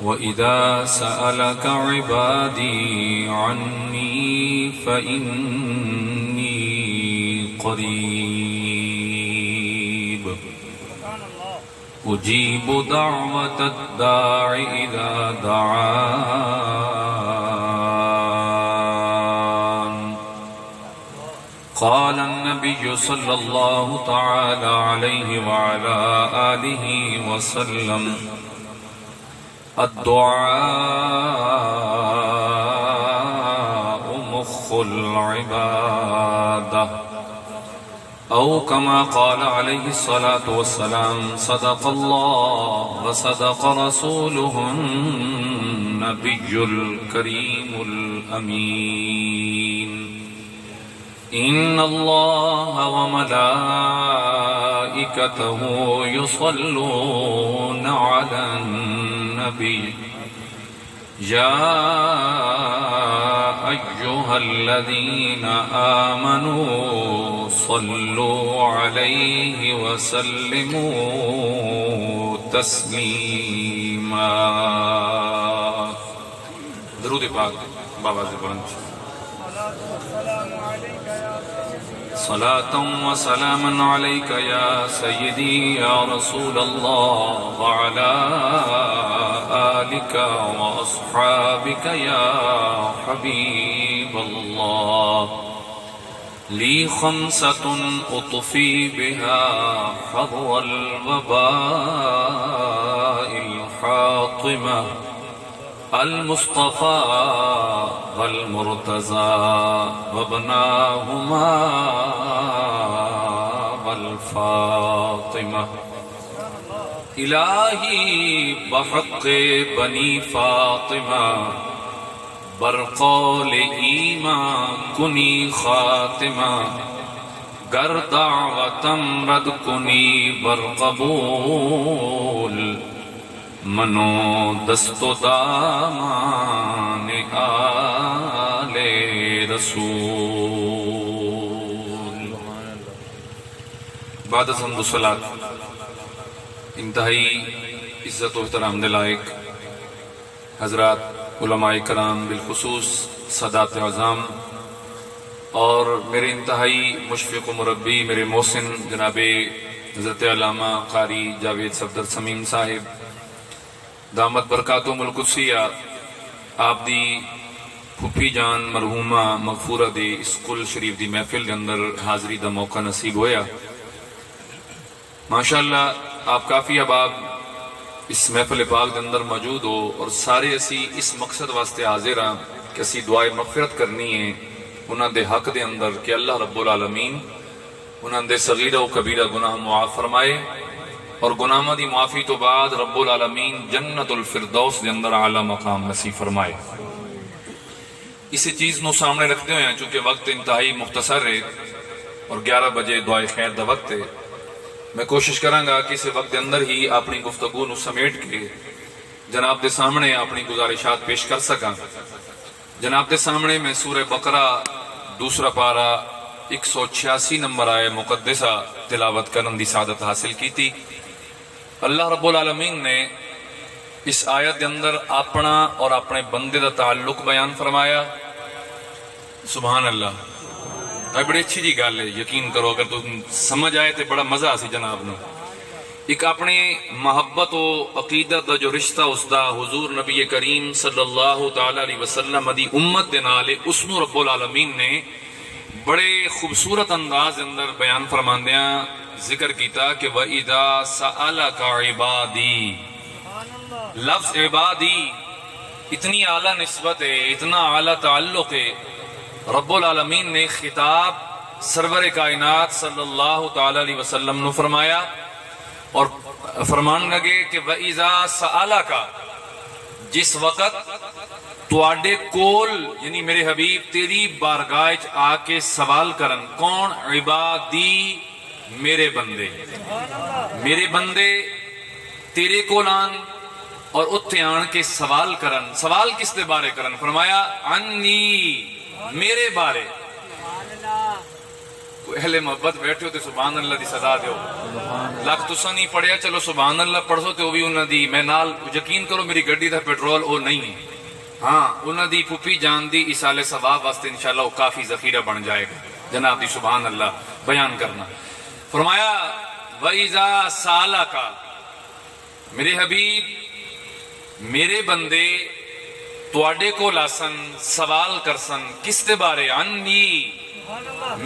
وَإِذَا سَأَلَكَ عِبَادِي عَنِّي فَإِنِّي قَرِيبٌ أُجِيبُ دَعْوَةَ الدَّاعِ إِذَا دَعَانِ قال النبي صلى الله تعالى عليه وعلى آله وسلم الدعاء مخ العبادة أو كما قال عليه الصلاة والسلام صدق الله وصدق رسوله النبي الكريم الأمين إن الله وملائكته يصلون على النبي يا أيها الذين آمنوا صلوا عليه وسلموا تسليما. درود پاک بابا زبان صلاة وسلاما عليك يا سيدي يا رسول الله وعلى آلك وأصحابك يا حبيب الله. لي خمسة أطفي بها حر الوباء الحاطمة المصطفى والمرتضى وابناهما والفاطمة. إلهي بحق بني فاطمة برقول ایمان کنی خاتمہ گر دعوتم رد کنی برقبول منو دست و دامان آل رسول. بعد از حمد و صلاۃ انتہائی عزت و احترام دلائق حضرات علماء کرام بالخصوص سادات اعظام اور میرے انتہائی مشفق و مربی میرے محسن جناب حضرت علامہ قاری جاوید صفدر سمیم صاحب دامت برکاتہم القدسیہ آپ دی پھپھی جان مرحومہ مغفورہ دی اسکول شریف دی محفل دے اندر حاضری دا موقع نصیب ہویا. ماشاءاللہ آپ کافی احباب اس محفل پاک دے اندر موجود ہو اور سارے اسی اس مقصد واسطے حاضر ہیں کہ اسی دعائے مغفرت کرنی ہے انہاں دے حق دے اندر کہ اللہ رب العالمین انہاں دے صغیرہ و کبیرہ گناہ معاف فرمائے اور گناہاں دی معافی تو بعد رب العالمین جنت الفردوس دے اندر اعلی مقام نصیب فرمائے. اسی چیز نو سامنے رکھتے ہوئے ہیں چونکہ وقت انتہائی مختصر ہے اور 11 بجے دعائے خیر دا وقت ہے. میں کوشش کروں گا کہ اس وقت دے اندر ہی اپنی گفتگو نو سمیٹ کے جناب دے سامنے اپنی گزارشات پیش کر سکاں. جناب دے سامنے میں سورہ بقرہ دوسرا پارہ 186 نمبر آئے مقدسہ تلاوت کرن دی سعادت حاصل کی تھی. اللہ رب العالمین نے اس آیت دے اندر اپنا اور اپنے بندے دا تعلق بیان فرمایا. سبحان اللہ. بڑی اچھی جی گل ہے، یقین کرو اگر تم سمجھ آئے تو بڑا مزہ آسی جناب نو. ایک اپنے محبت و عقیدت دا جو رشتہ اس دا حضور نبی کریم صلی اللہ تعالی علیہ وسلم دی امت دے نالے اس نو رب العالمین نے بڑے خوبصورت انداز اندر بیان فرماندیاں ذکر کیتا کہ وَإِذَا سَأَلَكَ عِبَادِي. لفظ عبادی اتنی اعلیٰ نسبت ہے، اتنا اعلیٰ تعلق ہے. رب العالمین نے خطاب سرور کائنات صلی اللہ تعالی علیہ وسلم نے فرمایا اور فرمان لگے کہ وَإِذَا سَأَلَكَ جس وقت تواڈے کول یعنی میرے حبیب تیری بارگاہ آ کے سوال کرن. کون؟ عبادی میرے بندے. میرے بندے تیرے کول آن اور اتھے آن کے سوال کرن. سوال کس دے بارے کرن؟ فرمایا عنی میرے بارے. اہل محبت بیٹھے ہو تو سبحان اللہ دی صدا دیو. لکھ تسا نہیں پڑھیا چلو سبحان اللہ پڑھو تو بھی انہاں دی میں نال یقین کرو میری گڈی دا پیٹرول او نہیں ہے. ہاں انہاں دی پھپھی جان دی ایصال ثواب واسطے انشاءاللہ وہ کافی ذخیرہ بن جائے گا جناب دی سبحان اللہ بیان کرنا. فرمایا وَإِذَا سَأَلَكَ میرے حبیب میرے بندے تواڈے کو لاسن سوال کرسن کس دے بارے عنی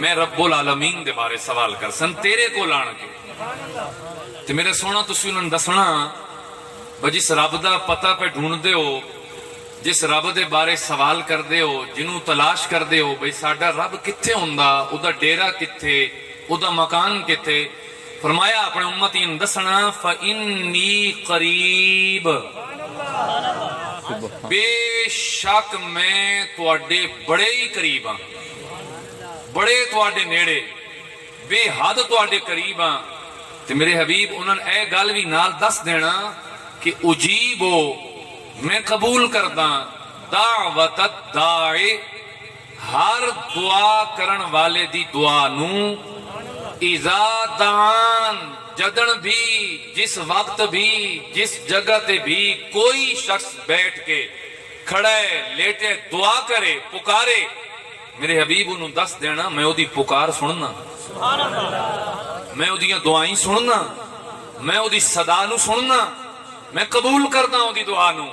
میں رب العالمین دے بارے سوال کرسن تیرے کو لان کے تے میرے سونا تسی انہاں دسنا جس رب دا پتہ پہ ڈھونڈ دے ہو جس رب دے بارے سوال کر دے ہو جنوں تلاش کر دے ہو بھئی ساڈا رب کتھے ہوندا او دا ڈیرا کتھے او دا مکان کتھے. فرمایا اپنے امتی دسنا فَإِنِّي قریب بے شک میں تواڈے بڑے ہی قریب ہاں بڑے تواڈے نیڑے بے حد تواڈے قریب ہاں. تے میرے حبیب انہوں نے اے گل بھی نال دس دینا کہ اجیبو میں قبول کرداں دعوت الداعی ہر دعا کرن والے دی دعا نو اذا دعان جدن بھی جس وقت بھی جس جگہ تے بھی کوئی شخص بیٹھ کے کھڑے لیٹے دعا کرے پکارے میرے حبیب انہوں دس دینا میں او دی پکار سننا میں او دیاں دعائیں سننا میں او دی صدا نو سننا میں قبول کرنا او دی دعا نو.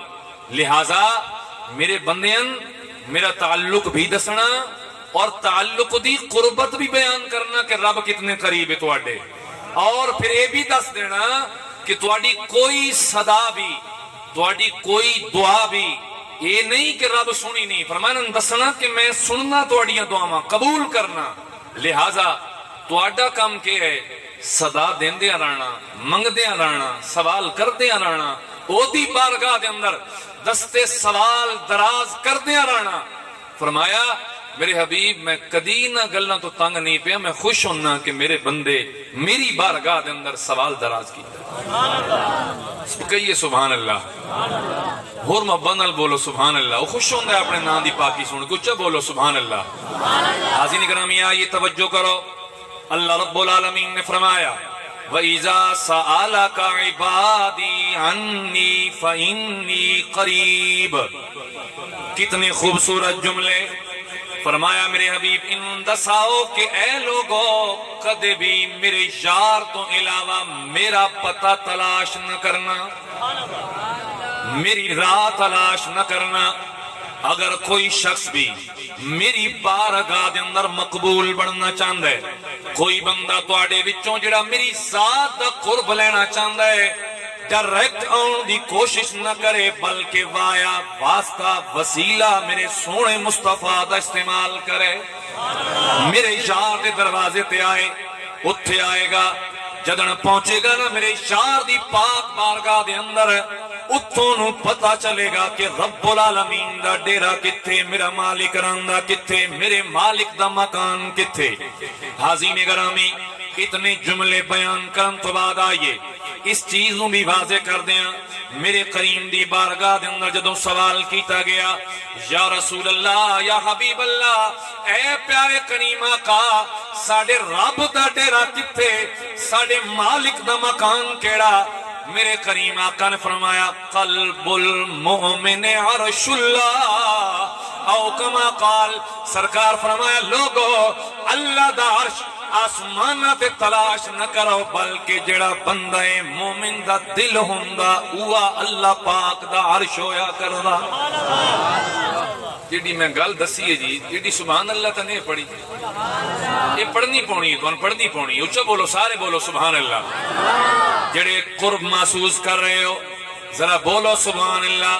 لہذا میرے بندیاں میرا تعلق بھی دسنا اور تعلق دی قربت بھی بیان کرنا کہ رب کتنے قریب ہے تواڈے اور پھر یہ بھی دس دینا کہ تواڈی کوئی صدا بھی تواڈی کوئی دعا بھی یہ نہیں کہ رب سنی نہیں. فرمانا دسنا کہ میں سننا تواڈیاں دعاواں قبول کرنا. لہذا تواڈا کام کیا ہے صدا دیندیاں رہنا منگدیاں رہنا سوال کردیاں رہنا او دی بارگاہ دے اندر دستے سوال دراز کردیاں رہنا. فرمایا میرے حبیب میں کدی نہ گلنا تو تنگ نہیں پیا میں خوش ہونا کہ میرے بندے میری بارگاہ دے اندر سوال دراز کیتا کہیے سبحان اللہ اور محبت نال بولو سبحان اللہ. وہ خوش ہوندہ ہے اپنے نام دی پاکی سن کے اچھا بولو سبحان اللہ. حاضرین گرامی یہ توجہ کرو اللہ رب العالمین نے فرمایا وَإِذَا سَأَلَكَ عِبَادِي عَنِّي فَإِنِّي قَرِيبٌ. کتنے خوبصورت جملے. فرمایا میرے حبیب ان دساؤ کہ اے لوگو کدے بھی میرے یار تو علاوہ میرا پتہ تلاش نہ کرنا میری راہ تلاش نہ کرنا. اگر کوئی شخص بھی میری بارگاہ دے اندر مقبول بننا چاہتا ہے کوئی بندہ تواڈے وچوں جڑا میری ذات دا قرب لینا چاہتا ہے ڈائریکٹ آن دی کوشش نہ کرے بلکہ وایا واسطہ وسیلہ میرے سونے مصطفیٰ دا استعمال کرے میرے یار دے دروازے تے آئے اتھے آئے گا جدن پہنچے گا نا میرے یار دی پاک بارگاہ دے اندر اتھوں نو پتہ چلے گا کہ رب العالمین دا ڈیرا کتھے میرا مالک راندا کتھے میرے مالک دا مکان کتھے. حاضرین گرامی اتنے جملے بیان کرن تو بعد آئیے اس چیزوں بھی واضح کر دیا میرے کریم دی بارگاہ دے اندر جدوں سوال کیتا گیا یا رسول اللہ یا حبیب اللہ اے پیارے کریم آقا ساڈے رب دا ڈیرا کتھے ساڈے مالک دا مکان کیڑا. میرے کریم آقا نے فرمایا قلب المؤمن عرش اللہ او کما قال سرکار فرمایا لوگو اللہ دا عرش آسمانہ تے تلاش نہ کرو بلکہ جڑا بندہ مومن دا دل ہوندا اوہ اللہ پاک دا عرش ہویا کردا. جیڑی میں گل دسی ہے جی جیڑی سبحان اللہ تا نہیں پڑھی یہ پڑھنی پونی ہے تو پڑھنی پونی اچھا بولو سارے بولو سبحان اللہ. جڑے قرب محسوس کر رہے ہو ذرا بولو سبحان اللہ.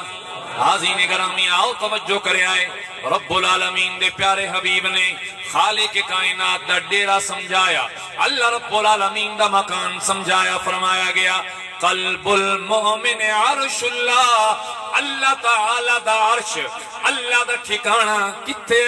حاضرین گرامی آؤ توجہ کرے آئے رب العالمین دے پیارے حبیب نے خالق کائنات دا ڈیرا سمجھایا اللہ رب العالمین دا مکان سمجھایا. فرمایا گیا قلب المؤمن عرش اللہ اللہ تعالی دا عرش اللہ دا ٹھکانہ کتے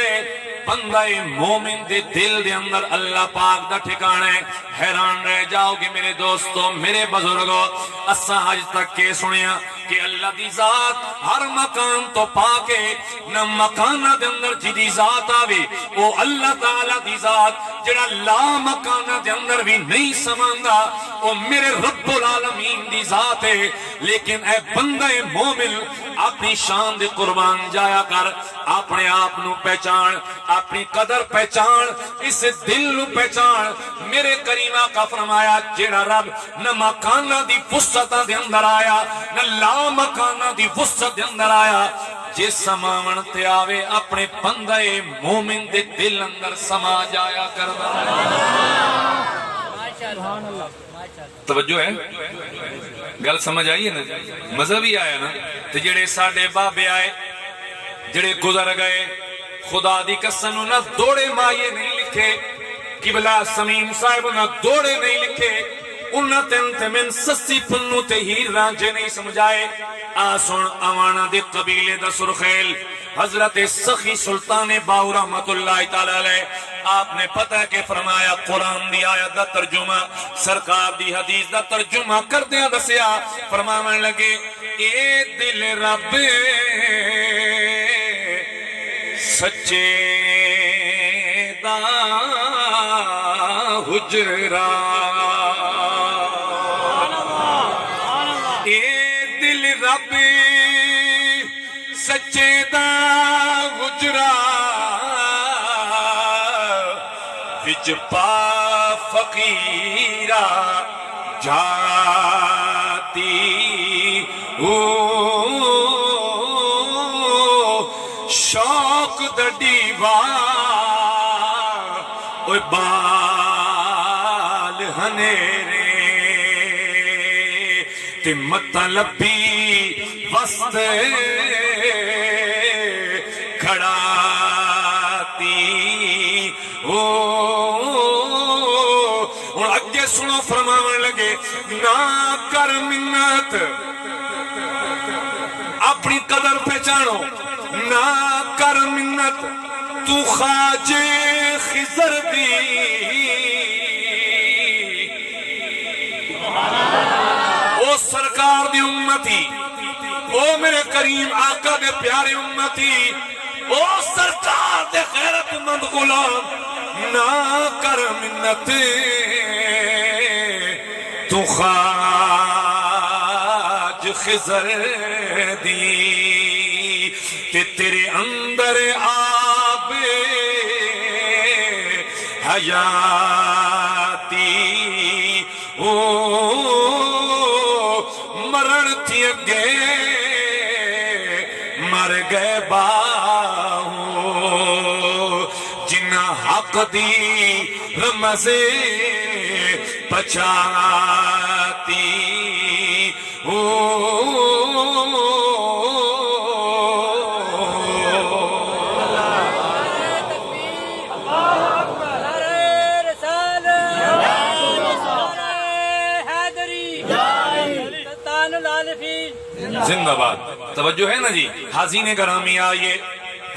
بندہ مومن دے دل دے اندر اللہ پاک دا ٹھکانہ ہے. حیران رہ جاؤ گے میرے دوستوں میرے بزرگوں اساں آج تک کے سنیا کہ اللہ دی ذات ہر مکان تو پاکے نہ مکانہ دے اندر جدی ذات آوے وہ اللہ تعالی دی ذات جڑا لا مکانہ دے اندر بھی نہیں سماندا او میرے رب العالمین دی ذات ہے. لیکن اے بندہ مومن اپنی شان دے قربان جایا کر, اپنے آپ نو پہچان, اپنی قدر پہچان, اس دل نو پہچان. میرے کریم آقا فرمایا جڑا رب نہ مکانہ دی وسعت دے اندر آیا نہ لا مکانہ دی وسعت دے اندر آیا, جس سماون تے آوے اپنے بندہ مومن دے دل اندر سما جایا کردا. توجہ ہے, گل سمجھ آئی ہے نا, مزہ بھی آیا نا. تے جڑے ساڈے بابے آئے جڑے گزر گئے, خدا دی قسم نہ دوڑے مائے نہیں لکھے, قبلہ سمیم صاحب نہ دوڑے نہیں لکھے, انہاں تے من سسی پنو تے ہیر رانجے نہیں سمجھائے. آسن اوانا دے قبیلے دا سرخیل حضرت سخی سلطان باو رحمت اللہ تعالی علیہ, آپ نے پتہ کہ فرمایا قرآن دی آیت دا ترجمہ, سرکار دی حدیث دا ترجمہ کر دیا دسیا. فرماون لگے اے دل رب سچے دا حجرا, اے دل رب سچے دا حجرا, وچ پا فقیرا جاتی شوق دا دیوا, اوے بال ہنیرے تے مطلبی وسط کھڑا تی. اور اگے سنو فرماون لگے نہ کر منت, اپنی قدر پہچانو, نہ کر منت تو خواجے خضر دی, او سرکار دی امتی, او میرے کریم آقا دے پیارے امتی, او سرکار دے غیرت مند غلام, نہ کر منت تو خواج خضر دی, کہ تیرے اندر آب حیاتی مرن تھی اگے مر گئے باہو, جنہ حق دی رمزے پچاتی زندہ باد. توجہ ہے نا جی. حاضرین گرامی آئیے,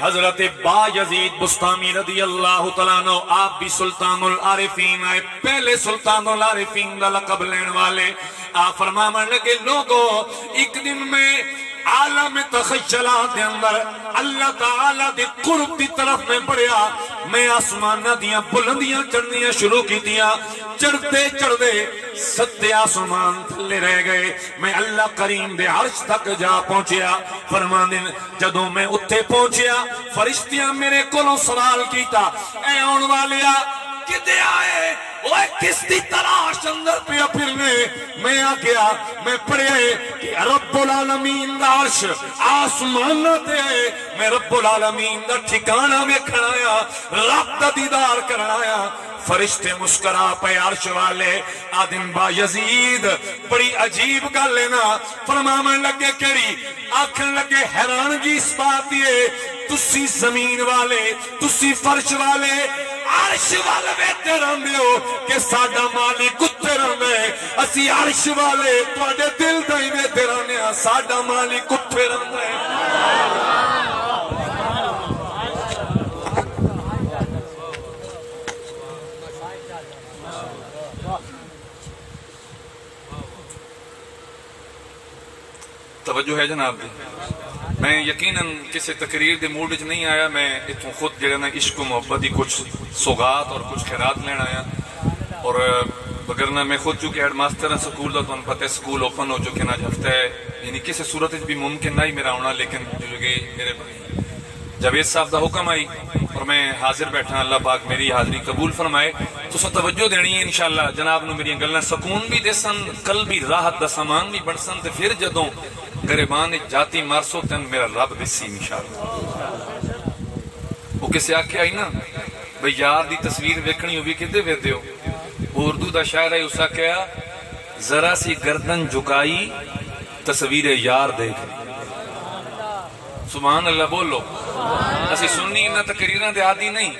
حضرت با یزید بستامی رضی اللہ تعالیٰ عنہ, آپ بھی سلطان العارفین آئے, پہلے سلطان العارفین دا لقب لین والے. آپ فرمانے لگے لوگوں ایک دن میں عالم تخیلات دے اندر اللہ تعالیٰ دے قرب دی طرف میں بڑھیا, میں آسمانہ دیاں بلندیاں چڑھنیاں شروع کی دیاں, چڑھتے چڑھتے 7 آسمان تھلے رہ گئے, میں اللہ کریم دے عرش تک جا پہنچیا. فرماندن جدوں میں اتھے پہنچیا فرشتیاں میرے کولوں سوال کیتا, اے آن والیا کدے آئے, وہ کس دی تلاش اندر پیا پھرنے. میں آگیا میں پڑھے کہ رب العالمین دا عرش آسمان تے, میں رب العالمین دا ٹھکانہ میں کھڑایا, رب دا دیدار کرنایا. فرشتے مسکرا پہ عرش والے, آدم با یزید بڑی عجیب گل ہے نا. فرماون لگے کری, آکھن لگے حیرانگی اس بات یہ, تسی زمین والے تسی فرش والے عرش والے بیٹھے رہندے ہو کہ ساڈا مالک کتے رہندے, اسی عرش والے تواڈے دل دے بیٹھے رہندے ہاں, ساڈا مالک کتے رہندے. توجہ ہے جناب. میں یقیناً کسی تقریر دے موڈ وچ نہیں آیا، میں اتوں خود جڑا نا عشق و محبت دی کچھ سوگات اور کچھ خیرات لینا آیا، اور وگرنہ میں خود چونکہ ہیڈ ماسٹر ہوں سکول کا، تمہیں پتہ ہے سکول اوپن ہو چکے نا ہفتہ ہے، یعنی کسی صورت بھی ممکن نہیں میرا آنا، لیکن جو کہ میرے جاوید صاحب دا حکم آئی اور میں حاضر بیٹھا، اللہ پاک میری حاضری قبول فرمائے، تو سب توجہ دینی ہے انشاءاللہ جناب نو میری گلاں سکون بھی دے سن، قلبی راحت دا سامان بھی بن سن، تے پھر جدوں گریبان جاتی مارسو تن میرا رب دسی انشاءاللہ۔ وہ کسے آکھیا ہی نا بھئی یار دی تصویر ویکھنی ہوئی کدے ویندے ہو، وہ اردو دا شاعر ہے، اس آکھیا ذرا سی گردن جھکائی تصویر یار دیکھ، سبحان اللہ بولو۔ اسی سننی انہاں تقریراں دے عادی نہیں،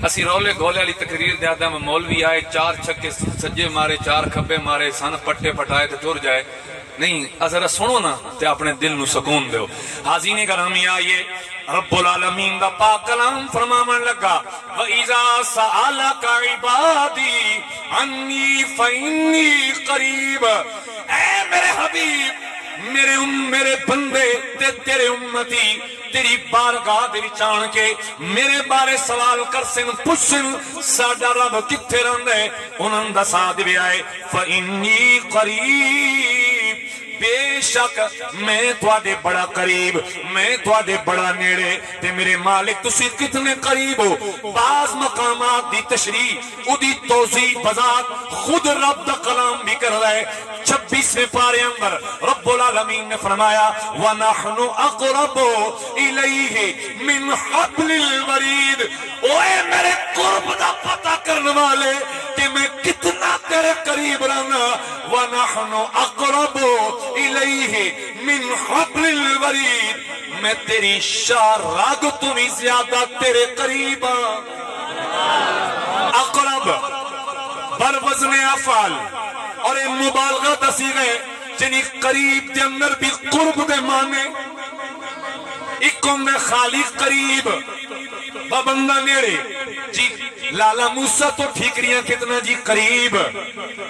اسی رولے گولے والی تقریر دے عادی میں مولوی آئے چار چھکے سجے مارے چار کھبے مارے سن پٹے پٹائے تے ٹر جائے، نہیں ذرا سنو نا تے اپنے دل نو سکون دیو۔ حاضرین گرامی آئیے رب العالمین دا پاک کلام فرماون لگا وَإِذَا سَأَلَكَ عِبَادِي عَنِّي فَإِنِّي قَرِيبٌ، اے میرے حبیب میرے بندے تے تیرے امتی تیری بارگاہ دے وچ آن کے میرے بارے سوال کر سن پوچھن ساڈا رب کتھے رہندا ہے، انہاں دا ساتھ بھی آئے فَإِنِّي قَرِيب، بے شک میں تواڈے بڑا قریب، میں تواڈے بڑا نیڑے، تے میرے مالک تسی کتنے قریب ہو۔ بعض مقامات دی تشریح اودی توضیح بذات خود رب دا کلام بھی کر رہا ہے۔ 26ویں پارے اندر رب العالمین نے فرمایا وَنَحْنُ أَقْرَبُ إِلَيْهِ مِنْ حَبْلِ الْوَرِيدِ، اوے میرے قرب دا پتہ کرنے والے کہ میں کتنا تیرے قریب رہنا، وَنَحْنُ أَقْرَبُ إِلَيْهِ مِنْ حَبْلِ الْوَرِيدِ، میں تیری شاہ راگ تو بھی زیادہ تیرے قریب ہاں۔ اقرب بر وزن افعال اور مبالغہ تصیغہ ہے، جنہی قریب دے اندر بھی قرب دے مانے، اکم دے خالق قریب بابندہ نیڑے جی، لالا موسیٰ تو ٹھیکریاں کتنا جی قریب،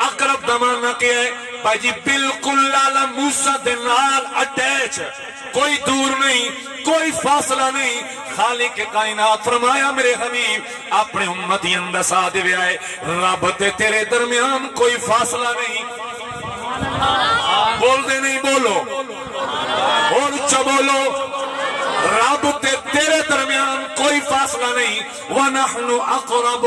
اقرب دمانا کیا ہے بھائی جی بالکل لالا موسیٰ دے نال اٹیچ، کوئی دور نہیں کوئی فاصلہ نہیں۔ خالق کائنات فرمایا میرے حبیب اپنے امتی اندر ساتھ بھی آئے رب تے تیرے درمیان کوئی فاصلہ نہیں، بول دے نہیں بولو اور اچھا بولو، رب تے تیرے درمیان کوئی فاصلہ نہیں۔ وَنَحْنُ أَقْرَبُ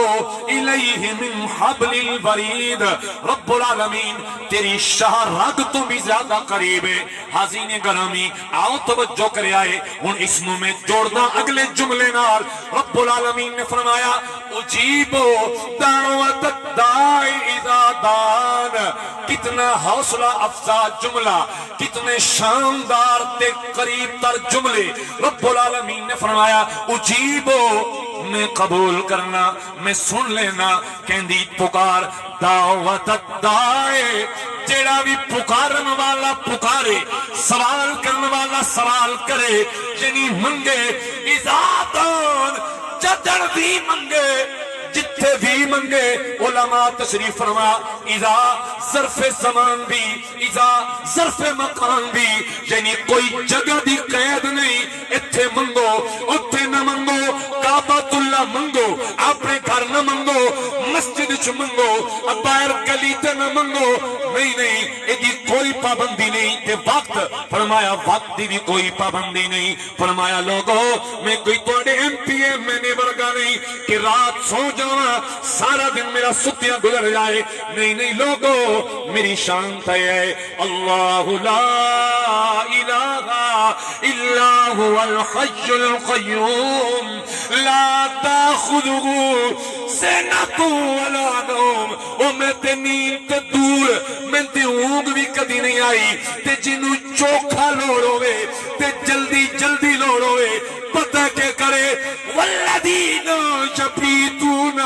إِلَيْهِ مِنْ حَبْلِ الْوَرِيدِ، رب العالمین تیری شاہ رگ تو بھی زیادہ قریب ہے۔ حاضرین گرامی آؤ توجہ کرے آئے ان اسموں میں جوڑنا اگلے جملے نال، رب العالمین نے فرمایا اجیبو دعوت الداعی اذا دان، کتنا حوصلہ افزا جملہ، کتنے شاندار تے قریب تر جملے۔ رب العالمین نے فرمایا اجیبو، میں قبول کرنا، میں سن لینا، کہندی پکار دعوت الداعی، جیڑا بھی پکارن والا پکارے، سوال کرن والا سوال کرے، یعنی منگے اذا دان، جدڑ بھی منگے جتھے بھی منگے۔ علماء تشریف فرما اذا ظرف زمان بھی، اذا ظرف مکان بھی، یعنی کوئی جگہ دی قید نہیں، اتھے منگو اتھے نہ منگو، کعبۃ اللہ منگو اپنے گھر نہ منگو، مسجد چ منگو باہر گلی تے نہ منگو، نہیں نہیں ایدی کوئی پابندی نہیں۔ تے وقت فرمایا وقت دی بھی کوئی پابندی نہیں، فرمایا لوگو میں کوئی توڑے ایم پی اے میں نے ورگا نہیں کہ رات سو جانا سارا دن میرا ستیاں گزر جائے، نہیں نہیں لوگو میری شان ہے اللہ لا الہ الا هو الحی القیوم لا تاخذہ سنۃ ولا نوم، او میں تے نیند تے دور میں تے اونگ بھی کدی نہیں آئی، تے جنوں چوکھا لوڑ ہوئے تے جلدی جلدی لوڑ ہوئے پتہ کہ کرے والذین یبیتون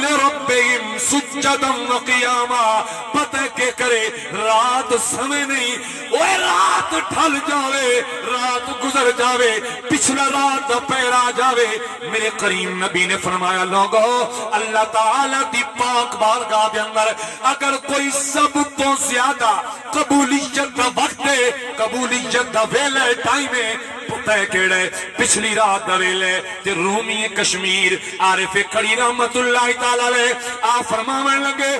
لربہم سجدا وقیاما، پتہ کہ کرے کرے رات سمے نہیں اوے رات ڈھل جاوے رات گزر جاوے پچھلا رات دا پہر آ جاوے میرے کریم نبی نے فرمایا لوگو اللہ تعالی دی پاک بارگاہ دے اندر اگر کوئی سب تو زیادہ قبولیت دا وقت ہے قبولیت دا ویلے ٹائم ہے پتہ ہے کیڑے پچھلی رات دا ویلے تے رومی کشمیر عارف کھڑی رحمت اللہ تعالی علیہ آ فرماون لگے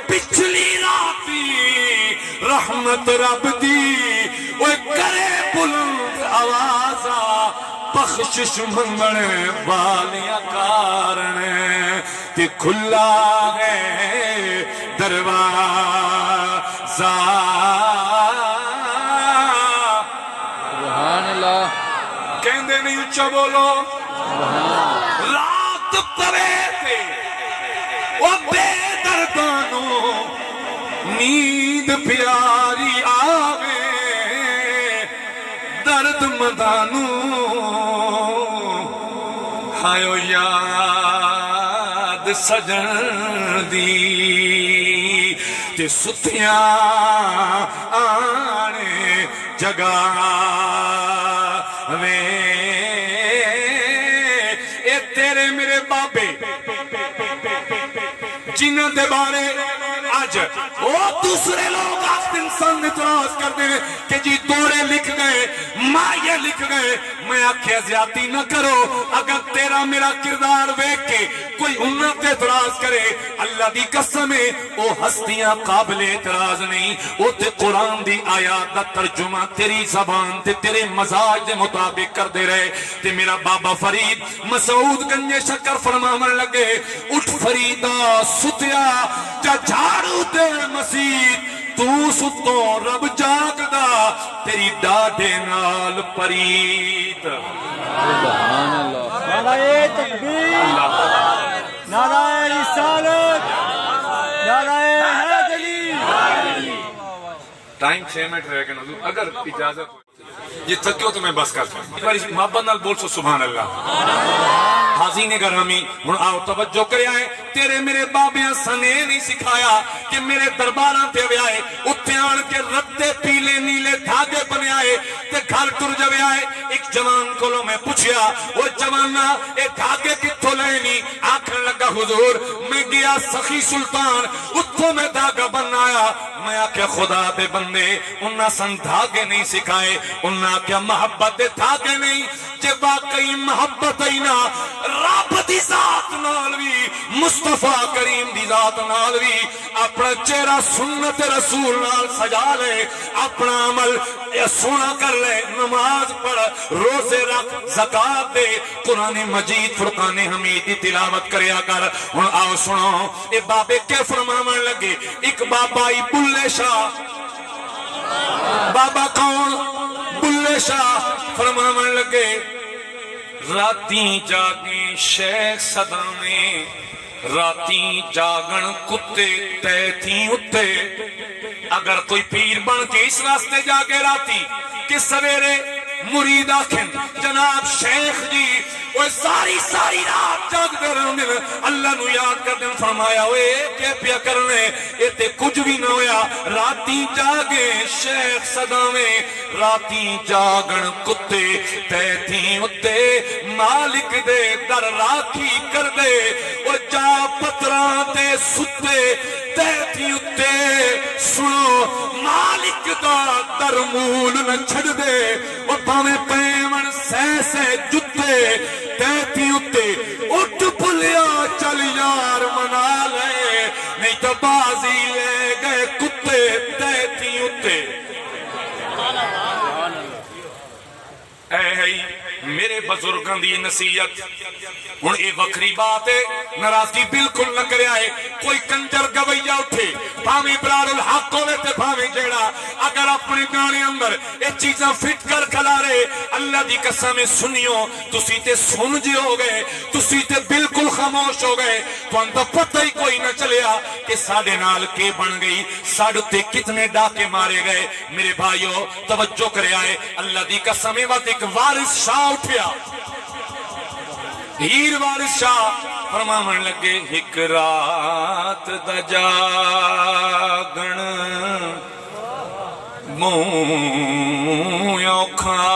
پچھلی راتی رحمت رب دی اوے کرے بلند آوازا بخشش منگنے والیاں کارنے تے کھلا ہے دروازہ سبحان اللہ کہندے نہیں اچھا بولو رات پوے تے وہ بے دردانوں نیند پیاری آوے درد مدانوں ہائیو یاد سجن دی تے ستیاں آنے جگہ وے اے تیرے میرے بابے جنہاں دے بارے آج وہ دوسرے لوگ آخت انسان اعتراض کرتے ہیں کہ جی دوڑے لکھ گئے مائے لکھ گئے میں آکھیا زیادتی نہ کرو اگر تیرا میرا کردار ویکھ کے کوئی امت اعتراض کرے اللہ دی قسم ہے او ہستیاں قابل اعتراض نہیں او تے قرآن دی آیات دا ترجمہ تیری زبان تے تیرے مزاج دے مطابق کر دے رہے تے میرا بابا فرید مسعود گنج شکر فرماون لگے اٹھ فریدہ ستیا جا جھاڑو دے مسیح تو ستو رب جاگدا تیری ڈاڈے نال پرید سبحان اللہ نعرہ تکبیر نعرہ رسالت نعرہ حیدری ٹائم 6 منٹ رہ گئے حضور اگر اجازت یہ تھکیو تو میں بس کرتا ہوں ایک بار اس محبت نال بول سو سبحان اللہ حاضرین گرامی ہن آؤ توجہ کرے آئے تیرے میرے بابیاں سنے نہیں سکھایا کہ میرے درباراں تے وے آئے اتے آن کے رتے پیلے نیلے دھاگے بنے آئے تے گھر ٹر جوے آئے ایک جوان کولوں میں پوچھیا وہ جوانا اے دھاگے کتھوں لے نہیں آکھن لگا حضور میں گیا سخی سلطان اتھوں میں دھاگا بن آیا میں آکھیا خدا دے بندے انہاں سن دھاگے نہیں سکھائے انہاں کیا محبت دے دھاگے نہیں جے واقعی محبت ہی نہ رب دی ذات نال وی مصطفیٰ کریم دی ذات نال وی اپنا چہرہ سنت رسول نال سجا لے اپنا عمل سونا کر لے نماز پڑھ روزے رکھ زکات دے قرآن مجید فرقان حمید دی تلاوت کریا کر ہن آؤ سنو اے بابے کے فرماون لگے ایک بابا ای بلے شاہ بابا کون بلے شاہ فرماون لگے راتیں جاگیں شیخ صدامے راتیں جاگن کتے تیتیں اتے اگر کوئی پیر بن کے اس راستے جاگے راتی کہ سویرے مرید آکھن جناب شیخ جی وہ ساری رات جاگ دے رہنے اللہ نو یاد کر دیں فرمایا وہ کیا پیا کرنے یہ تے کچھ بھی نہ ہویا راتی جاگے شیخ صدامے راتی جاگن کتے تیتیں اتے مالک دے در راکھی کر دے وہ جا پتران تے ستے تیتیں اتے سنو مالک دا در مول نہ چھڑ دے وہ پاویں پیمن سیسے جتے تیتیں اتے اٹھ پلیا چل یار منا لے نہیں تو بازی لے گئے کتے تیتیں اتے اے میرے بزرگاں دی نصیحت ہن اے وکری بات ہے ناراضگی بالکل نہ کرے آئے کوئی کنجر گویا اٹھے بھاویں برار الحق ہوے تے بھاویں جیڑا اگر اپنے گانے اندر اے چیزاں فٹ کر کھلارے اللہ دی قسم سنیو تسی تے سن جے ہو گئے تسی تے بالکل خاموش ہو گئے تھانوں تو پتہ ہی کوئی نہ چلیا کہ ساڈے نال کے بن گئی ساڈے تے کتنے ڈاکے مارے گئے میرے بھائیو توجہ کرے آئے اللہ دی قسم وقت ایک وارث شاہ اٹھیا ہیر وارث شاہ فرماون لگے ایک رات دا جاگن موں اوکھا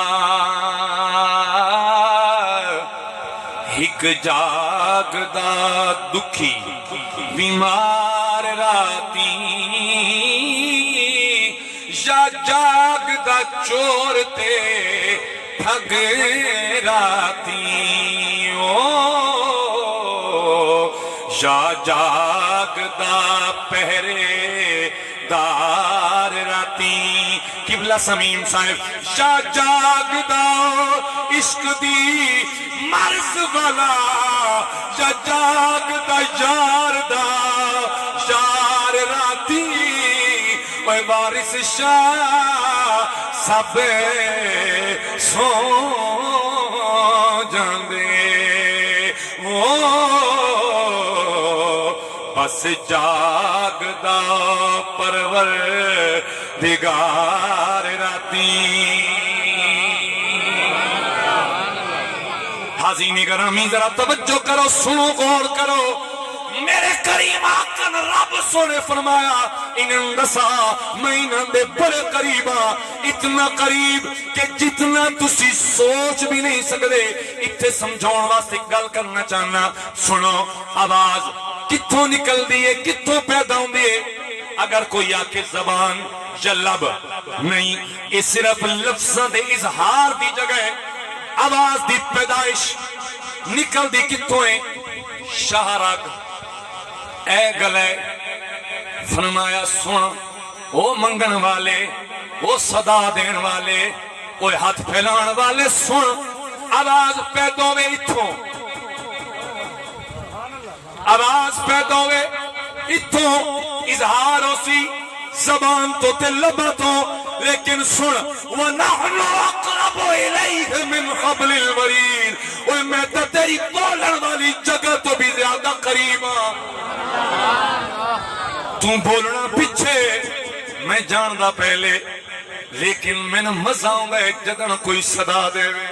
ایک جاگدا دکھی بیمار راتی یا جاگدا چور تے ٹھگ راتی یا جاگدا پہرے دار راتی قبلہ سمیم صاحب یا جاگدا عشق دی مرض والا یا جاگدا یار دا یار راتی اے وارث شاہ سب سو جاندے بس جاگدا پروردگار راتی حاضرین گرامی ذرا توجہ کرو سنو غور کرو میرے کریم آقا رب سونے فرمایا انہاں دسا میں انہاں دے بڑے قریب ہاں اتنا قریب کہ جتنا تسی سوچ بھی نہیں سکتے اتنے سمجھاؤن واسطے گل کرنا چاہنا سنو آواز کتھوں نکل دیئے کتھوں پیدا ہوں دیئے اگر کوئی آکے زبان یا لب نہیں یہ صرف لفظاں دے اظہار دی جگہ ہے آواز دی پیدائش نکل دی کتھوں ہے شہرگ اے گلے فرمایا سن او منگن والے او صدا دین والے او ہاتھ پھیلان والے سن آواز پیدا ہوئے اتھوں آواز پیدا ہوئے اتھوں اظہار ہو سی زبان تو تے لبا تو لیکن سن وَنَحْنُ أَقْرَبُ إِلَيْهِ مِنْ حَبْلِ الْوَرِيدِ اوہ میں تو تیری بولن والی جگہ تو بھی زیادہ قریب ہاں تو بولنا پیچھے میں جاندہ پہلے لیکن میں نے مزہ ہوں گا جدن کوئی صدا دے وے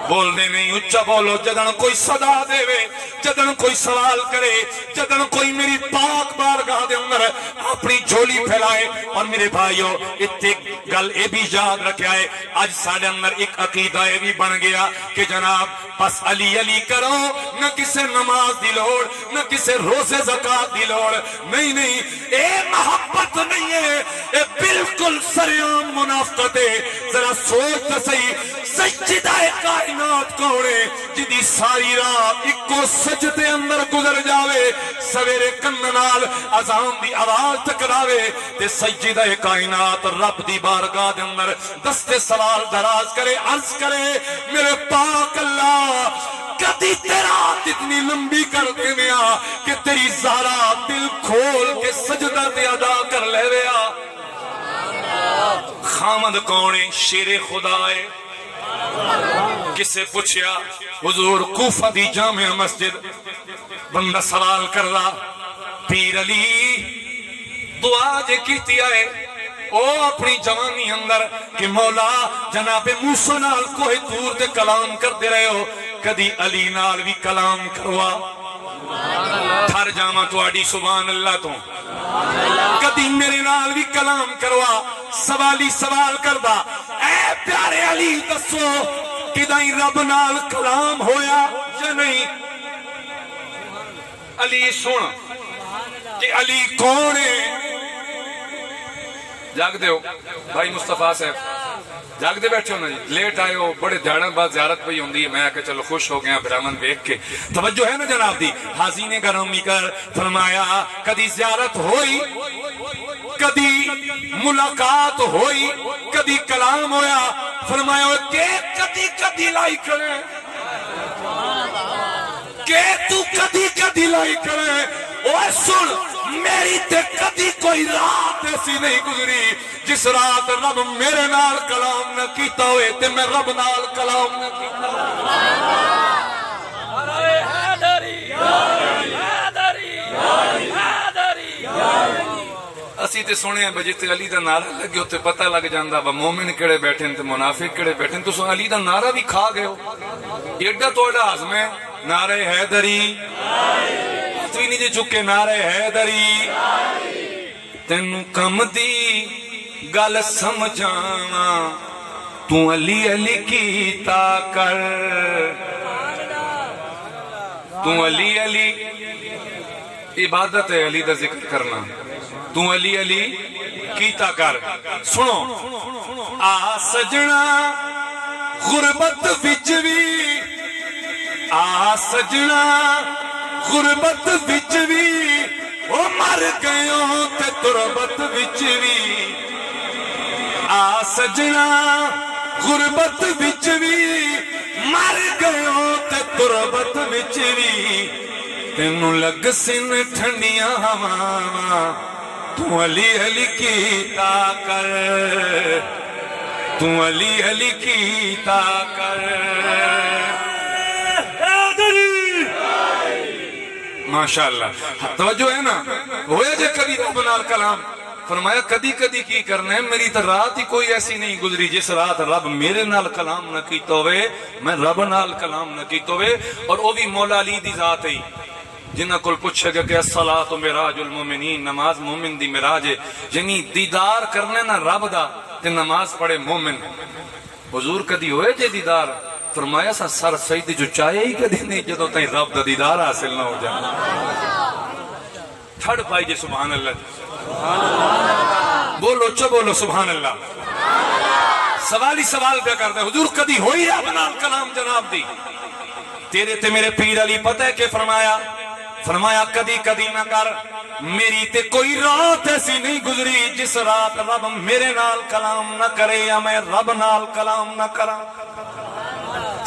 بول دے نہیں اچھا بولو جدن کوئی صدا دے وے جدن کوئی سوال کرے جدن کوئی میری پاک بارگاہ دے اندر اپنی جھولی پھیلائے اور میرے بھائیوں اتنے گل اے بھی یاد رکھا ہے آج ساڑھے اندر ایک عقیدہ اے بھی بن گیا کہ جناب بس علی علی کرو نہ کسے نماز دی لوڑ نہ کسے روزے زکاة دی لوڑ نہیں نہیں اے محبت نہیں ہے اے بالکل سریعام منافقت ہے ذرا سوچ تو صحیح سجدہ کائنات کوڑے جدی ساری رات ایک کو سجدے اندر گزر جاوے سویرے کننال اذان دی آواز ٹکراوے تے سجدہ کائنات رب دی بارگاہ دے اندر دستے سوال دراز کرے عرض کرے میرے پاک اللہ کدی تیرا اتنی لمبی کر دے ویا کہ تیری زہرا دل کھول کے سجدہ تے ادا کر لے ویا خامد کونے شیر خدا ہے کسے پوچھیا حضور کوفہ دی جامع مسجد بندہ سوال کر رہا پیر علی دعا جے کیتی آئے او اپنی جوانی اندر کہ مولا جناب موسیٰ نال کوئی دور دے کلام کر دے رہے ہو کدی علی نال بھی کلام کروا تھر جاما تو آڑی سبحان اللہ تو کدی میرے نال بھی کلام کروا سوالی سوال کردہ اے پیارے علی دسو کدائیں رب نال کلام ہویا یا نہیں علی سن کہ علی کون ہے جاگ دے ہو بھائی مصطفیٰ صاحب جاگ دے بیٹھے ہو نا جی لیٹ آئے ہو بڑے دیڑن بعد زیارت پہ ہی ہوندی ہے میں آکے چلو خوش ہو گیا برامن دیکھ کے توجہ ہے نا جناب دی حاضرین گرامی کر فرمایا کدی زیارت ہوئی کدی ملاقات ہوئی کدی کلام ہویا فرمایا کہ کدی کدی لائی کرے کہ تو کدی کدی لائی کرے اوہ سن میری تے کدی کوئی رات ایسی نہیں گزری جس رات رب میرے نال کلام نہ کیتا ہوئے تے میں رب نال کلام نہ کیتا اسی تے سونے ہیں بجے تے علی دا نعرہ لگے ہوتے پتہ لگ جاندہ با مومن کڑے بیٹھیں تے منافق کڑے بیٹھیں تو سو علی دا نعرہ بھی کھا گئے ہو ایڈا تو ایڈا آزم ہے نعرہ حیدری ہاتھ بھی نہیں جے چکے نعرہ حیدری تینوں کم دی گل سمجھاواں تو علی علی کیتا کر تو علی علی عبادت ہے علی دا ذکر کرنا تو علی علی کیتا کر سنو آ سجنا غربت وچ وی آ سجنا غربت وچ وی او مر گئے تے تربت وچ وی آ سجنا غربت وچ وی مر گئے تے تربت وچ وی تینوں لگ سن ٹھنڈیاں ہواواں تو علی علی کیتا کر تو علی علی کیتا کر ماشاءاللہ توجہ ہے نا ہویا جے کبھی رب نال کلام فرمایا کدی کدی کی کرنا ہے میری تو رات ہی کوئی ایسی نہیں گزری جس رات رب میرے نال کلام نہ کیتا ہوئے میں رب نال کلام نہ کیتا ہوئے اور وہ بھی مولا علی دی ذات ہے جنہ کل پوچھے گا کہ الصلاۃ معراج المومنین نماز مومن دی معراج ہے یعنی دیدار کرنے نہ رب دا تے نماز پڑھے مومن حضور کدی ہوئے جے دیدار فرمایا سا سر سجدے جو چاہے ہی کدی نہیں جدوں تائیں رب دا دیدار حاصل نہ ہو جائے ٹھڑ پائی جے سبحان اللہ بولو چو بولو سبحان اللہ سوال ہی سوال پہ کرتے حضور کدی ہوئی رب نال کلام جناب دی تیرے تے میرے پیر علی پتہ ہے کہ فرمایا کدی کدی نہ کر میری تے کوئی رات ایسی نہیں گزری جس رات رب میرے نال کلام نہ کرے یا میں رب نال کلام نہ کرا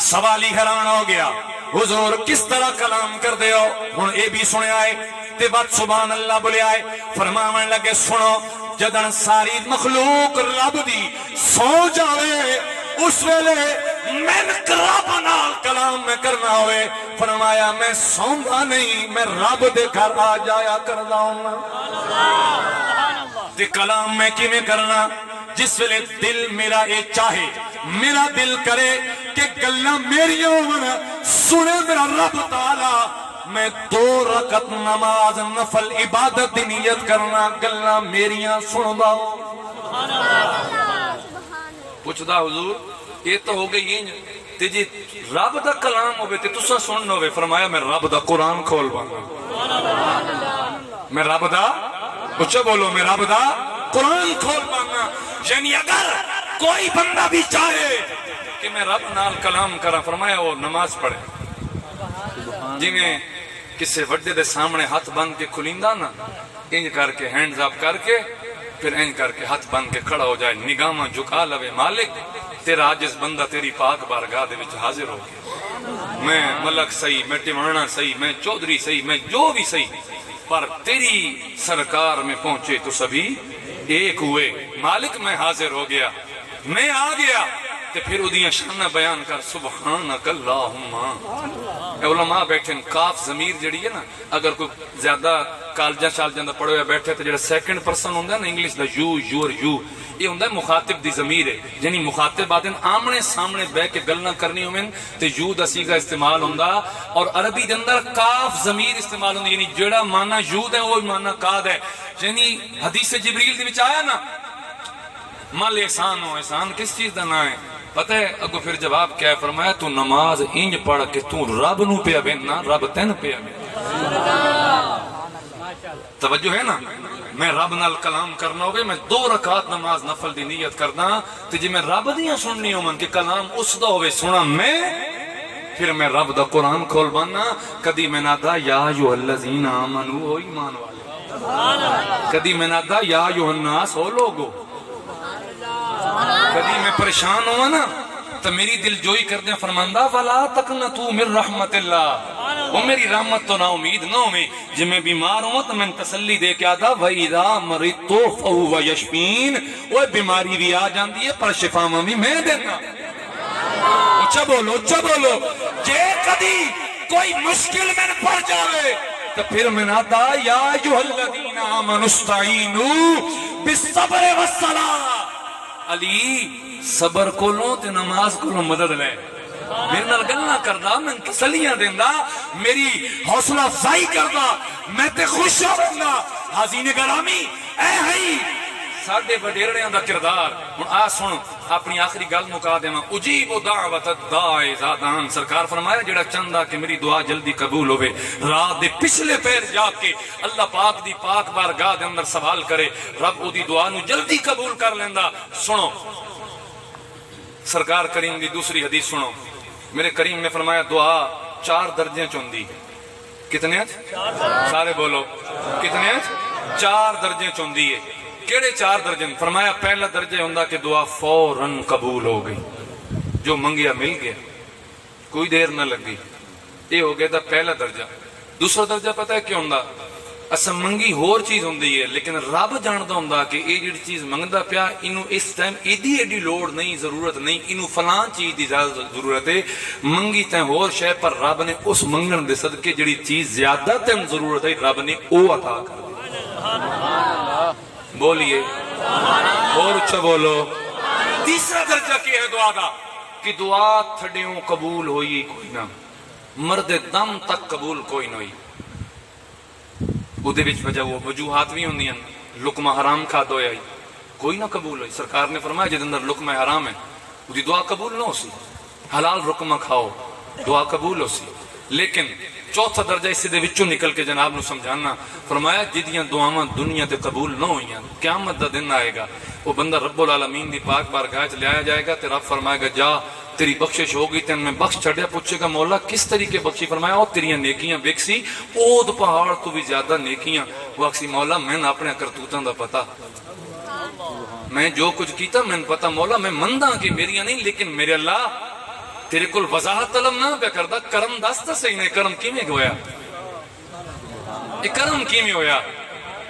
سوال ہی حیران ہو گیا حضور کس طرح کلام کر دے ہو ہن اے بھی سنے آئے تے بات سبحان اللہ بولے آئے فرماون لگے سنو جدن ساری مخلوق رب دی سو جاوے اس ویلے میں رب نال کلام میں کرنا ہوئے فرمایا میں سوندا نہیں میں رب دے گھر آ جایا کردا ہوں تے کلام میں کیویں کرنا جس ویلے دل میرا اے چاہے میرا دل کرے کہ گلاں میریاں ہون سنے میرا رب تعالی میں 2 رکعت نماز نفل عبادت دی نیت کرنا گلاں میریاں سندا پوچھدا حضور یہ تو ہو گئی تے جی رب دا کلام ہوئے تے تسا سننا ہوئے فرمایا میں رب دا قرآن کھول بانا میں رب دا اچھا بولو میں رب دا قرآن کھول بانا یعنی اگر کوئی بندہ بھی چاہے کہ میں رب نال کلام کرا فرمایا وہ نماز پڑھے جی میں کسے وڈے دے سامنے ہاتھ بند کے کھلیندا نا انج کر کے ہینڈز اپ کر کے پھر انج کر کے ہاتھ بند کے کھڑا ہو جائے نگاہاں جھکا لوے مالک تیرا عاجز بندہ تیری پاک بارگاہ دے وچ حاضر ہو گیا میں ملک صحیح میں ٹمانا صحیح میں چودھری صحیح میں جو بھی صحیح پر تیری سرکار میں پہنچے تو سبھی ایک ہوئے مالک میں حاضر ہو گیا میں آ گیا تے پھر ادیاں شانہ بیان کر سبحانک اللہم علماء بیٹھے کاف ضمیر جڑی ہے نا اگر کوئی زیادہ کالجاں شالجاں دا پڑھویا بیٹھے تو جڑا سیکنڈ پرسن ہوندا ہے نا English the you your you یہ ہوندا ہے مخاطب دی ضمیر ہے یعنی مخاطب باتیں آمنے سامنے بیٹھ کے گل نہ کرنی ہومن تے یو دا سیغہ استعمال ہوندا اور عربی دے اندر کاف ضمیر استعمال ہوندا یعنی جڑا معنی یو ہے وہ معنی کاد ہے یعنی حدیث جبریل دے وچ آیا نا مال احسان ہو احسان کس چیز دا نام ہے پتہ ہے اگو پھر جواب کیا ہے فرمایا تو نماز انج پڑھ کے تو رب نو پیا بننا رب تین پیا بن توجہ ہے نا میں رب نال کلام کرنا ہوگے میں 2 رکعت نماز نفل دی نیت کرنا تے جی میں رب دیاں سننی ہو من کہ کلام اس دا ہوئے سنا میں پھر میں رب دا قرآن کھول بانا کدی میں نادا یا ایھا الذین آمنو او ایمان والے کدی میں نادا یا ایھا الناس او لوگو کبھی میں پریشان ہوا نا تو میری دل جوئی کر دیں فرماندہ فلا تقنطوا من رحمت اللہ وہ میری رحمت تو نا امید نہ ہوئے جب میں بیمار ہوں تو میں تسلی دے کے آتا وَإِذَا مَرِضْتُ فَهُوَ يَشْفِينِ وہ بیماری بھی آ جاندی ہے پر شفا بھی میں دینا اچھا بولو جے کدی کوئی مشکل میں پڑ جاوے تو پھر میں نادا یا ایھا الذین آمنوا استعینوا بالصبر والصلاۃ علی صبر کو لو تے نماز کو لو مدد لے میرے نال گلاں کردا میں تسلیاں دیندا میری حوصلہ افزائی کردا میں تے خوش ہوندا حاضرین گرامی اے ہی ساڈے وڈیرڑیاں دا کردار ہن آ سن اپنی آخری گل مکا دیواں اجیب دعوت الداعی اذا دعان سرکار فرمایا جڑا چاہندا کہ میری دعا جلدی قبول ہوے رات دے پچھلے پیر جا کے اللہ پاک دی پاک بارگاہ دے اندر سوال کرے رب اودی دعا نو جلدی قبول کر لیندا سنو سرکار کریم دی دوسری حدیث سنو میرے کریم نے فرمایا دعا 4 درجے چوندی کتنے سارے بولو کتنے 4 درجے چوندی ہے کیڑے 4 درجے فرمایا پہلا درجہ ہوندا کہ دعا فوراً قبول ہو گئی جو منگیا مل گیا کوئی دیر نہ لگی یہ ہو گیا تھا پہلا درجہ دوسرا درجہ پتہ ہے کیا ہوندا اسا منگی ہور چیز ہوندی ہے لیکن رب جاندا ہوندا کہ یہ جڑی چیز منگدا پیا اینو اس ٹائم ایڈی لوڑ نہیں ضرورت نہیں اینو فلاں چیز دی زیادہ ضرورت ہے منگی تے ہور شے پر رب نے اس منگن دے صدقے جڑی چیز زیادہ تے ضرورت ہے رب نے او عطا کر دی سبحان اللہ بولیے اور اچھا بولو تیسرا درجہ کیا ہے دعا دا کہ دعا تھڑیوں قبول ہوئی کوئی نہ مرد دم تک قبول کوئی نہ ہوئی وجہ وہ وجوہات بھی ہوندی ہیں لقمہ حرام کھا دو یا کوئی نہ قبول ہوئی سرکار نے فرمایا جد اندر لقمہ حرام ہے وہ دعا قبول نہ ہو سی حلال رقمہ کھاؤ دعا قبول ہو سی لیکن چوتھا درجہ اس دے وچوں نکل کے جناب نو سمجھانا فرمایا جدیاں دعاواں دنیا تے قبول نہ ہوئیاں قیامت دا دن آئے گا وہ بندہ رب العالمین دی پاک بارگاہ وچ لے جائے گا تے رب فرمائے گا جا تیری بخشش ہو گئی تین میں بخش چھڑیا پوچھے گا مولا کس طریقے بخشی فرمایا او تیریاں نیکیاں ویکسی اود پہاڑ تو بھی زیادہ نیکیاں وہ اکسی مولا میں اپنے کرتوتاں دا پتہ میں جو کچھ کیتا میں پتہ مولا میں منداں کہ میریاں نہیں لیکن میرے اللہ تیرے کل وضاحت طلب نہ پہ کردا کرم دستا صحیح نہیں کرم کیویں ہویا یہ کرم کیویں ہویا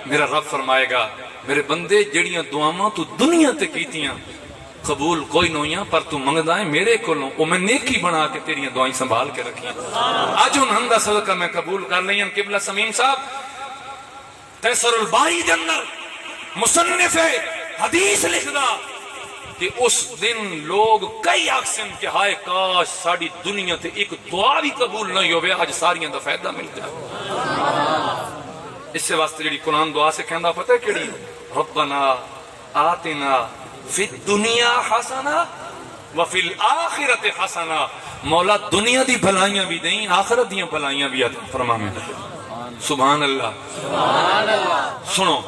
میرا رب فرمائے گا میرے بندے جڑیاں دعاواں تو دنیا تے کیتیاں قبول کوئی نہ ہویاں پر تو منگدا ہے میرے کولوں او میں نیکی بنا کے تیریاں دعائیں سنبھال کے رکھیاں اج انہاں دا صدقہ میں قبول کر لیاں قبلہ سمیم صاحب تیسر الباری دے اندر مصنف حدیث لکھدا کہ اس دن لوگ کئی آکسن کہ ہائے کاش ساڑی دنیا تے ایک دعا بھی قبول نہیں ہوئے آج ساریاں دا فائدہ مل جائے اس سے واسطے جڑی قرآن دعا سے کہندا پتہ ہے کیڑی ربنا آتنا فی الدنیا حسنا وفی الآخرت حسنا مولا دنیا دی بھلائیاں بھی دیں آخرت دیاں بھلائیاں بھی عطا فرما میں سبحان اللہ سنو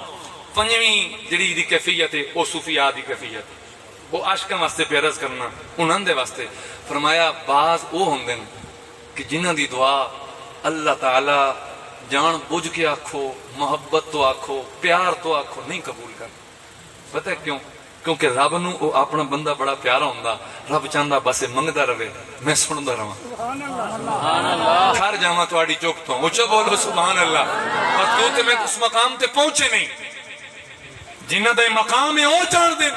پنجویں جڑی دی کیفیت ہے او صوفیاء دی کیفیت ہے وہ عاشقاں واسطے پیرز کرنا انہاں دے واسطے فرمایا بعض وہ ہوندے کہ جنہاں دی دعا اللہ تعالی جان بوجھ کے آکھو محبت تو آکھو پیار تو آکھو نہیں قبول کر پتہ کیوں کیونکہ رب نو او اپنا بندہ بڑا پیارا ہوندا رب چاہندا بس منگدا رہے میں سندا رہاں سبحان اللہ گھر جاواں تواڈی چوک تو اونچا بولو سبحان اللہ پر تو تے میں اس مقام تے پہنچے نہیں جنہاں دا مقام ہے او جان دے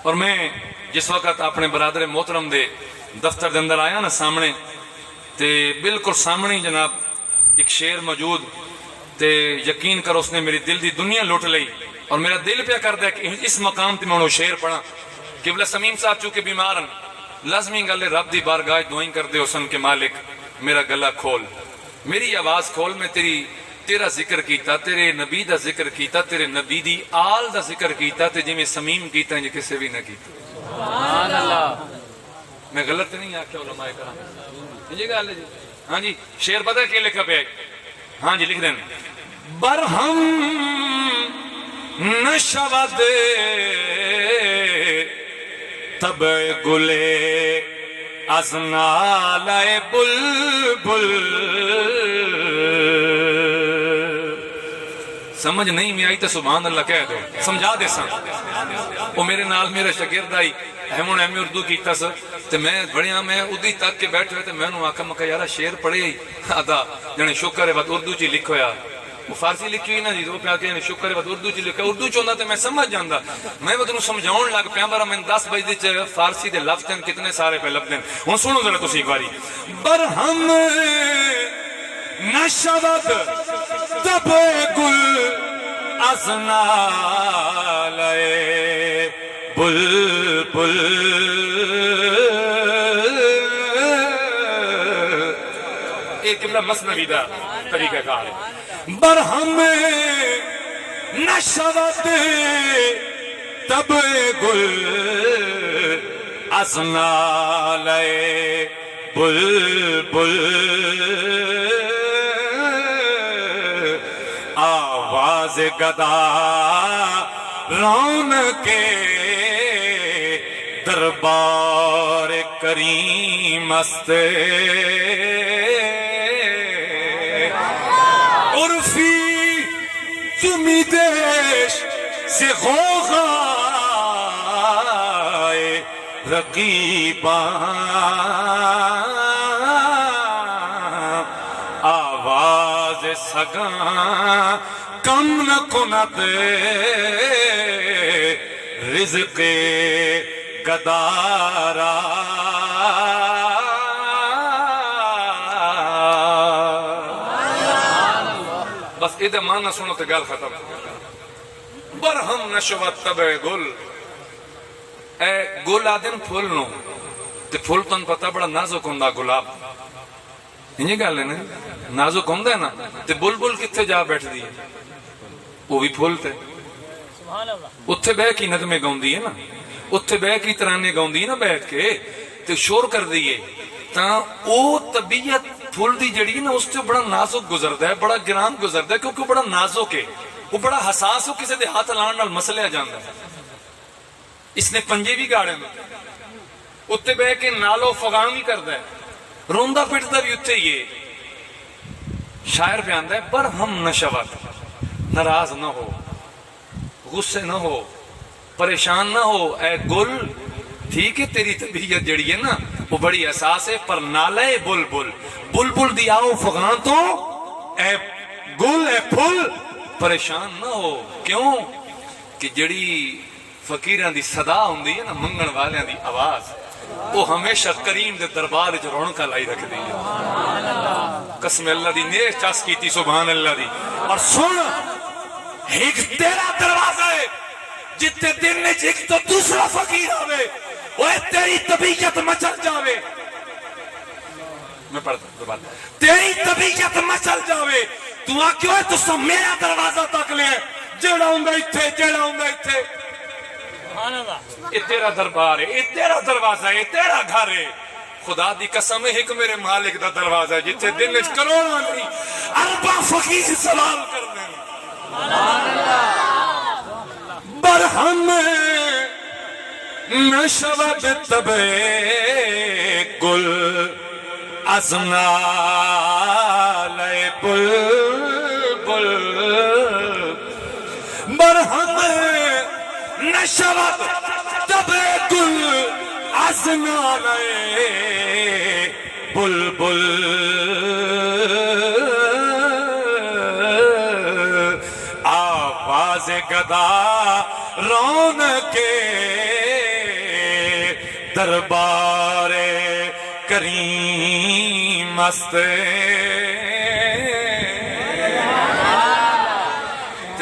اور میں جس وقت اپنے برادر محترم دے دفتر دے اندر آیا نا سامنے تے بالکل سامنے جناب ایک شیر موجود تے یقین کرو اس نے میری دل دی دنیا لوٹ لئی اور میرا دل پہ کر دیا کہ اس مقام تے میں انہوں شیر پڑھا قبلہ سمیم صاحب چونکہ بیمارن لازمی گلے رب دی بارگاہ دعائیں کر دے حسن کے مالک میرا گلہ کھول میری آواز کھول میں تیرا ذکر کیتا تیرے نبی دا ذکر کیتا تیرے نبی دی آل دا ذکر کیتا تے جی میں سمیم کیتا ہے کسے بھی نہ کیتا سبحان اللہ میں غلط نہیں آکھیا علماء کرام یہ گل ہے جی ہاں جی شعر پتہ کیا لکھا پہ ہاں جی لکھ دیں برہم نشود طبع گلے از نالے بلبل سمجھ نہیں میں آئی تو سبحان اللہ کہہ دو سمجھا دے سن وہ میرے نال میرا شاگرد آئی احمد ایم اردو کیتا سر تے میں بڑیا میں ادھی تک کے بیٹھے ہوئے تے میں انہوں آکھا مکہ یارا شعر پڑھے ہی آدھا جانے شکر ہے بات اردو چی لکھو یا وہ فارسی لکھی ہوئی نا جی وہ پہ آکے شکر ہے بات اردو چی لکھو اردو چوندا تے میں سمجھ جاندہ میں وہ تنہوں سمجھاؤن لگ پہ برا میں 10 بجے چے فارسی دے لفظ دیں کتنے سارے پہ لفظ دیں ہوں سنو ذرا تسی ایک باری برہم نشود تب گل از نالے بلبل یہ قبلہ مثنوی دا طریقہ کار ہے برہم نشوت تب گل ازنا لے بلبل آواز گدا رون کے دربار کریم است عرفی تمی دیش سے غوغائے رقیباں آواز سگاں کم نہ کند رزق گدارا بس ادھے معنی سنو تے گل ختم برہم نشوت تب گل اے گل آدن پھول نو تے پھول تن پتہ بڑا نازک ہوندا گلاب یہ گل ہے نا نازک ہوندا ہے نا تے بلبل کتھے جا بیٹھ دی ہے وہ بھی پھول تے اتھے بہ کی نغمے گاؤندی ہے نا اتھے بہ کی ترانے گاؤندی ہے نا بیٹھ کے تے شور کر دیئے تاں او طبیعت پھول دی جڑی نا اس تے بڑا نازک گزردا ہے بڑا گران گزردا ہے کیونکہ بڑا نازک ہے وہ بڑا حساس ہو کسی دے ہاتھ لان نال مسئلہ جاندا ہے اس نے پنجے بھی گاڑے میں اتھے بہ کے نالو فغام ہی کردا ہے روندا پھٹدا بھی اتھے ہی ہے شاعر پہ آندا ہے برہم نشوت ناراض نہ ہو غصے نہ ہو پریشان نہ ہو اے گل ٹھیک ہے تیری طبیعت جڑی ہے نا وہ بڑی احساس ہے پر نالے بلبل بلبل دی آؤ فغان تو اے گل اے پھول پریشان نہ ہو کیوں کہ جڑی فقیران دی صدا ہوندی ہے نا منگن والیاں دی آواز وہ ہمیشہ کریم دے دربار جو رونقاں لائی رکھ دی ہے قسم اللہ دی نیک چاس کیتی سبحان اللہ دی اور سن ایک تیرا دروازہ ہے جتے دن نے ایک تو دوسرا فقیر آوے وہ تیری طبیعت مچل جاوے میں پڑھتا ہوں دوبارہ تیری طبیعت مچل جاوے تو آ کیوں ہے تو سب میرا دروازہ تک لے جیڑا ہوں گا اتھے جیڑا ہوں گا اتھے یہ تیرا دربار ہے یہ تیرا دروازہ ہے یہ تیرا گھر ہے خدا دی قسم ہے ایک میرے مالک دا دروازہ ہے جتے دن نے کروڑا نہیں اربا فقیر سوال کر دیں برہم نشوت تب گل ازنا لے بلبل برہم نشوت تب گل ازنا لے بلبل آواز گدا رون کے دربار کریم است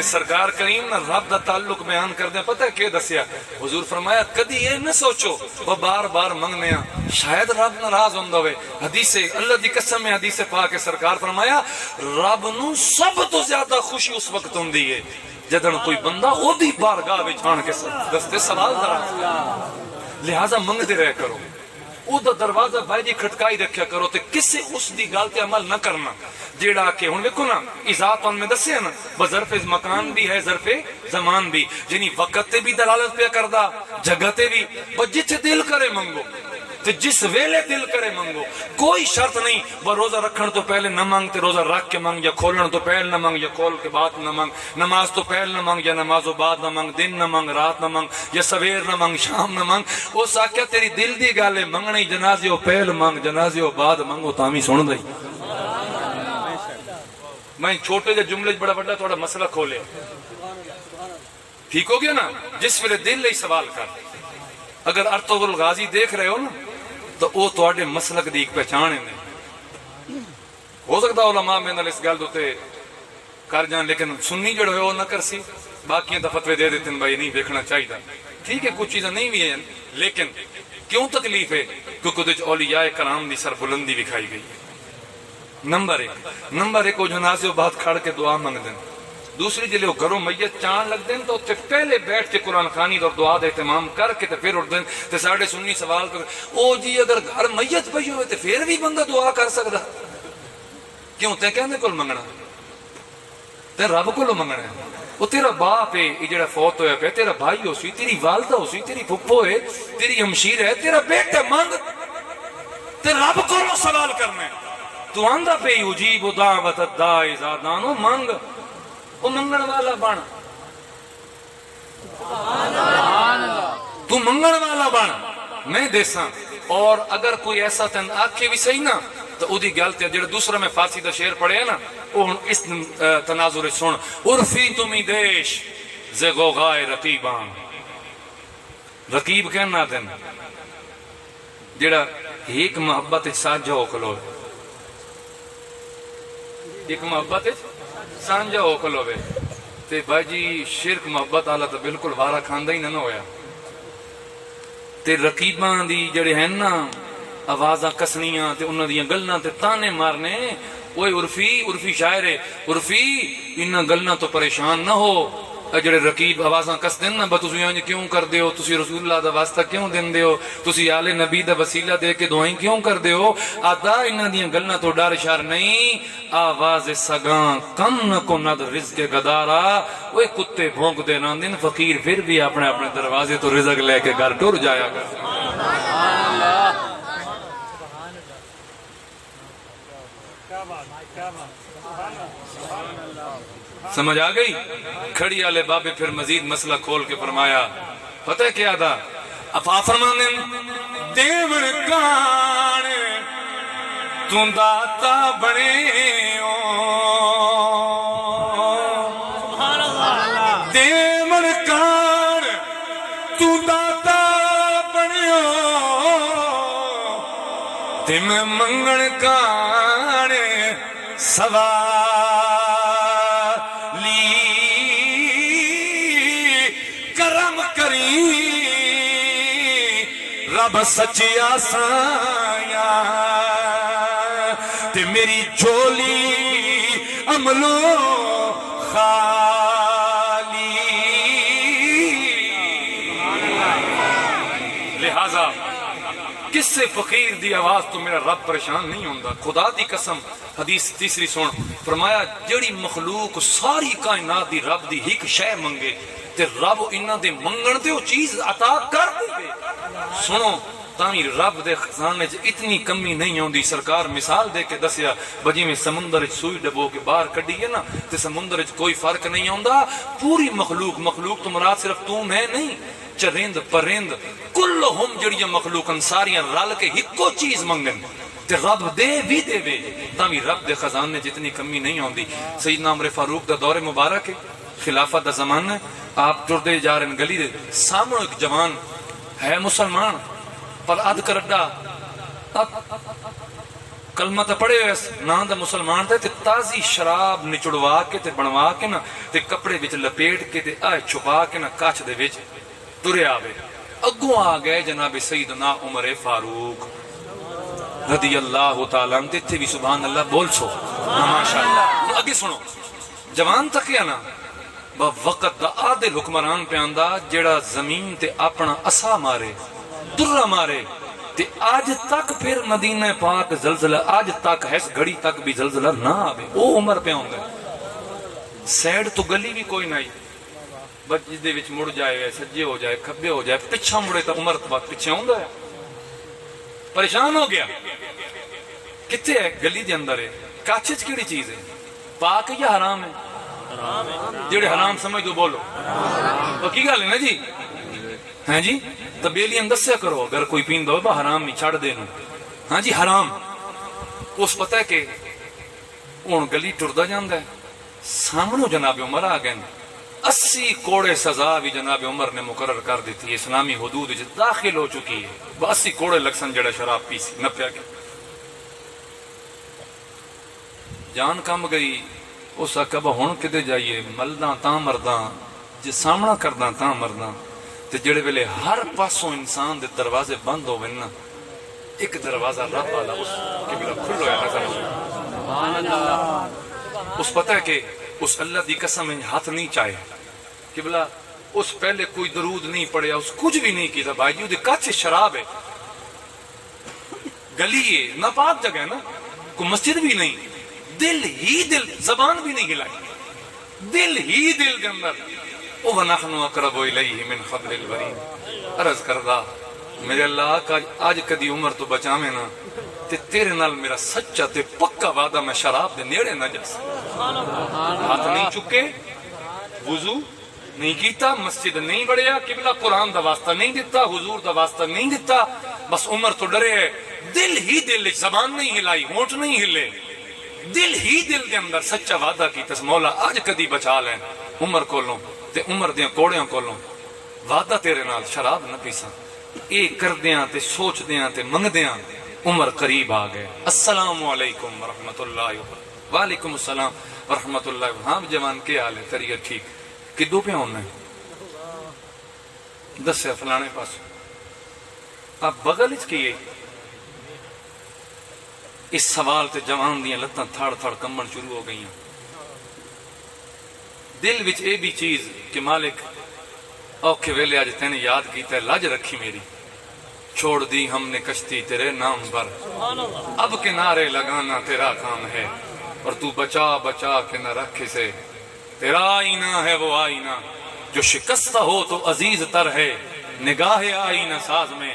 سرکار کریم نہ رب دا تعلق بیان کر دیں پتہ ہے کہ دسیا حضور فرمایا کدی یہ نہ سوچو وہ بار بار منگنے ہیں شاید رب ناراض ہوندا ہوئے حدیث اللہ دی قسم ہے حدیث پاک سرکار فرمایا رب نو سب تو زیادہ خوشی اس وقت ہوندی ہے جدن کوئی بندہ او دی بارگاہ وچ آن کے دستے سوال دراز لہذا منگتے رہ کرو او دا دروازہ بھائی جی کھٹکائی رکھیا کرو تے کسے اس دی گل تے عمل نہ کرنا جیڑا کہ ہن دیکھو نا اضافہ میں دسیا نا بظرف مکان بھی ہے ظرف زمان بھی یعنی وقت تے بھی دلالت پہ کردا جگہ تے بھی بس جتھے دل کرے منگو تے جس ویلے دل کرے منگو کوئی شرط نہیں وہ روزہ رکھن تو پہلے نہ مانگ تے روزہ رکھ کے مانگ یا کھولن تو پہلے نہ مانگ یا کھول کے بعد نہ مانگ نماز تو پہلے نہ مانگ یا نماز و بعد نہ مانگ دن نہ مانگ رات نہ مانگ یا سویر نہ مانگ شام نہ مانگ وہ ساکیا تیری دل دی گل ہے منگنی جنازے و پہل مانگ جنازے و بعد مانگو تامی سن دئی میں چھوٹے جے جملے بڑا بڑا تھوڑا مسئلہ کھولے ٹھیک ہو گیا نا جس ویلے دل لئی سوال کر اگر ارطغرل الغازی دیکھ رہے ہو نا تو وہ تواڈے مسلک دی ایک پہچان ہے ہو سکتا علماء میں نال اس گل دوتے کر جان لیکن سنی جڑ ہوئے وہ نہ کر سی باقی دا فتوے دے دیتے ہیں بھائی نہیں دیکھنا چاہیے ٹھیک ہے کچھ چیزیں نہیں بھی ہیں لیکن کیوں تکلیف ہے کیونکہ اولیاء کرام دی سربلندی دکھائی گئی نمبر ایک وہ جنازے بعد کھڑ کے دعا منگ دیں. دوسری جلے وہ گھروں میت چان لگ دیں تو پہلے بیٹھ کے قرآن خوانی اور دعا دا اہتمام کر کے پھر اٹھ دیں. تے ساڈے سنی سوال کر او جی اگر گھر میت پئی ہوئے تے پھر بھی بندہ دعا کر سکدا کیوں؟ تے کہندے کول منگنا تے رب کولوں منگنا ہے. وہ تیرا باپ ہے یہ جڑا فوت ہویا پیا، تیرا بھائی ہو سی، تیری والدہ ہو سی، تیری پھپھو ہے، تیری ہمشیر ہے، تیرا بیٹا منگ تے رب کولوں سوال کرنا ہے. تو آندا پہ یجیب دعوت الداع اذا دعا، منگ وہ منگن والا بن، تو منگن والا بن میں دیساں. اور اگر کوئی ایسا تن آکھے بھی صحیح نا تو او دی گل تے جڑا دوسرا میں فارسی دا شعر پڑھیا نا وہ ہن اس تناظر سن. عرفی تمی دیش ز غوغائے رقیباں، رقیب کہنا تن جڑا ایک محبت سانجھا ہو کھلو، ایک محبت سانجھا ہو کھلو تے بھائی جی شرک محبت والا تو بالکل وارا کھاندا ہی نہ ہویا. تے رقیباں دی جڑے ہیں نا آوازاں کسنیاں تے انہاں دیاں گلاں تے تانے مارنے، اوے عرفی شاعر ہے، عرفی انہاں گلاں تو پریشان نہ ہو. جڑے رقیب آوازاں کس دین نا تسی انج کیوں کر دیو، تسی رسول اللہ دا واسطہ کیوں دین دیو، تسی آل نبی دا وسیلہ دے کے دعائیں کیوں کر دیو؟ آدا انہاں دیاں گلاں تو ڈر شر نہیں. آواز سگاں کم نہ کو ند رزق گدارا، اوے کتے بھونک دے نہ دن، فقیر پھر بھی اپنے اپنے دروازے تو رزق لے کے گھر ٹر جایا کر. سمجھ آ گئی؟ کھڑی والے بابے پھر مزید مسئلہ کھول کے فرمایا پتہ کیا تھا؟ افا فرمانے دیون کان تو داتا بنے دیون کان تو داتا بنے تم منگن کان سوال رب سچیا سایا تے میری جھولی عملو خالی. لہذا کس سے فقیر دی آواز تو میرا رب پریشان نہیں ہوندا. خدا دی قسم حدیث تیسری سن فرمایا جڑی مخلوق ساری کائنات دی رب دی ایک شے منگے تے رب انہاں دے منگن تے وہ چیز عطا کر دے. سنو تاں رب دے خزانے چ اتنی کمی نہیں ہوندی. سرکار مثال دے کے دسیا بجی میں سمندر چ سوئی ڈبو کے باہر کڈی ہے نا تے سمندر چ کوئی فرق نہیں ہوندا. پوری مخلوق تو مراد صرف تو میں نہیں، چرند پرند کلہم جڑیاں مخلوقاں ساریاں رل کے ہکو چیز منگن تے رب دے بھی دے وے. تاں رب دے خزانے چ اتنی کمی نہیں ہوندی. سیدنا عمر فاروق دا دور مبارک ہے، خلافت دا زمانہ ہے. آپ ٹردے جا رہے ہیں گلی دے سامنے ایک جوان ہے مسلمان پر اد کرڈا کلمہ تا پڑھے ہوئے نام دا مسلمان تے تازی شراب نچڑوا کے تے بنوا کے نا تے کپڑے وچ لپیٹ کے تے آئے چھپا کے نا کاچ دے وچ ترے آوے. اگوں آ گئے جناب سیدنا عمر فاروق رضی اللہ تعالیٰ عنہ. تے بھی سبحان اللہ بول سو ماشاءاللہ. اگے سنو جوان تکیا نا وقت دا عادل حکمران پہ آندا جڑا زمین تے اپنا اسا مارے درہ مارے تے آج تک پھر مدینہ پاک زلزلہ آج تک ہے گھڑی تک بھی زلزلہ نہ آوے. او عمر پہ آندا سیڈ تو گلی بھی کوئی نہیں بس جس دے وچ مڑ جائے سجے ہو جائے کھبے ہو جائے پچھا مڑے تو عمر تو پیچھے آندا ہے. پریشان ہو گیا کتے ہے گلی دے اندر ہے کاچے چ کیڑی چیز ہے پاک یا حرام ہے؟ جڑے حرام سمجھ دو بولو پکی گل ہے نا جی. ہاں جی تبیلیاں دسیا کرو اگر کوئی پین دو با حرام ہی چھڑ دے نو. ہاں جی حرام اس پتہ ہے کہ ہن گلی ٹردا جاندا ہے سامنے جناب عمر آ گئے 80 کوڑے سزا بھی جناب عمر نے مقرر کر دیتی ہے. اسلامی حدود وچ داخل ہو چکی ہے. 80 کوڑے لکسن جڑا شراب پی سی نہ پیا کے جان کم گئی. اس آکھا ہن کدے جائیے ملداں تاں مرداں جے سامنا کرداں تاں مرداں. تے جڑے ویلے ہر پاسوں انسان دے دروازے بند ہوئے نا ایک دروازہ رب والا اس کے بلا کھل ہویا نظر اس پتہ ہے کہ اس اللہ دی قسم ہاتھ نہیں چاہے کہ بلا اس پہلے کوئی درود نہیں پڑھیا، اس کچھ بھی نہیں کیتا بھائی جی، کچھ شراب ہے، گلی ہے، ناپاک جگہ ہے نا، کوئی مسجد بھی نہیں، دل ہی دل، زبان بھی نہیں ہلائی، دل ہی دل کے اندر وَنَحْنُ أَقْرَبُ إِلَيْهِ مِنْ حَبْلِ الْوَرِيدِ عرض کردہ میرے اللہ آج کدی عمر تو بچاویں نا تے تیرے نال میرا سچا تے پکا وعدہ میں شراب دے نیڑے نہ جا ہاتھ نہیں چکے، وضو نہیں کیتا، مسجد نہیں بڑھیا، قبلہ قرآن دا واسطہ نہیں دیتا، حضور دا واسطہ نہیں دیتا، بس عمر تو ڈرے ہے، دل ہی دل، زبان نہیں ہلائی، ہونٹ نہیں ہلے، دل ہی دل کے اندر سچا وعدہ کیتا مولا آج کدی بچا لیں عمر کولوں تے عمر دیاں کوڑیاں کولوں، وعدہ تیرے نال شراب نہ پیساں، اے کردیاں تے سوچ دیاں تے منگ دیاں عمر قریب آ گئے۔ السلام علیکم ورحمۃ اللہ وبرکاتہ۔ وعلیکم السلام ورحمۃ اللہ وبرکاتہ۔ ہاں جوان کے حال ہے؟ کریے ٹھیک، کدو پہ ہونا ہے؟ دسیا فلانے پاس، آپ بغل چ کیے اس سوال تے جوان دیاں لتاں تھڑ تھڑ کمبن شروع ہو گئیاں، دل وچ اے بھی چیز کہ مالک اوکھے ویلے آج تینے یاد کیتا ہے، لاج رکھی میری، چھوڑ دی ہم نے کشتی تیرے نام پر، اب کنارے لگانا تیرا کام ہے، اور تو بچا بچا کے نہ رکھ اسے، تیرا آئینہ ہے وہ آئینہ جو شکستہ ہو تو عزیز تر ہے، نگاہ آئینہ ساز میں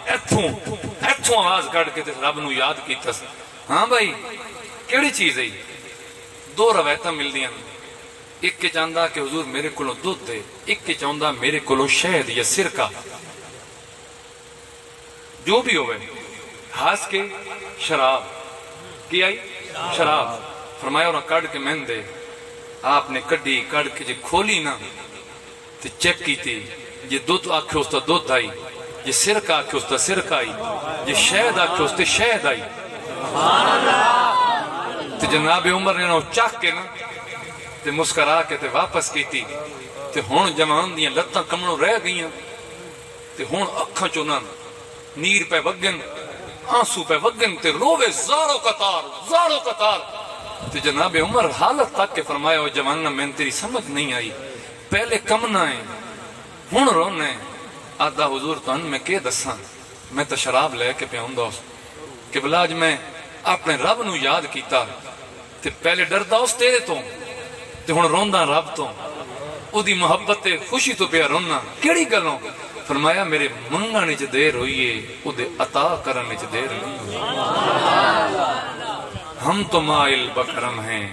ایتھوں آواز کڑ کے رب نو یاد کیتا۔ ہاں بھائی کیڑی چیز ہے؟ دو روایتاں مل دیاں، ایک کے چاہندہ کہ حضور میرے کولوں دودھ دے، ایک کے چاہندہ میرے کولوں شہد یا سرکہ، جو بھی ہوئے، ہاس کے شراب کی آئی شراب، فرمایا اور کڑ کے مہن دے، آپ نے کڑی کڑ کے جی کھولی نا تے چیک کی تھی، یہ دودھ آکھے اس تا دودھ آئی، یہ سرکہ آکھے اس تا سرکہ آئی، یہ شہد آکھے اس تا شہد آئی، تے جناب عمر نے نو چاک کے نا تے مسکرا کے تے واپس کی تھی، تے ہون جوان دیاں لتاں کمنوں رہ گئیاں، تے ہون اکھاں چوناں نیر پہ وگن، آنسو پہ وگن، تے روے زارو قطار، تے جناب عمر حالت تک کے فرمایا وہ جوانہ میں تیری سمجھ نہیں آئی، پہلے کمنا ہے ہون رونا ہے، آدھا حضور تو ان میں کہ دساں، میں تو شراب لے کے پہ ہوندہ اس کہ بلاج میں اپنے رب نو یاد کیتا، تے پہلے ڈردہ اس تیرے تو تے ہون روندہ رب تو، او دی محبت تے خوشی تو پہ رونا، کیڑی گلوں؟ فرمایا میرے منگانے چ دیر ہوئیے، او دے عطا کرنے چ دیر ہوئی، ہم تو مائل بکرم ہیں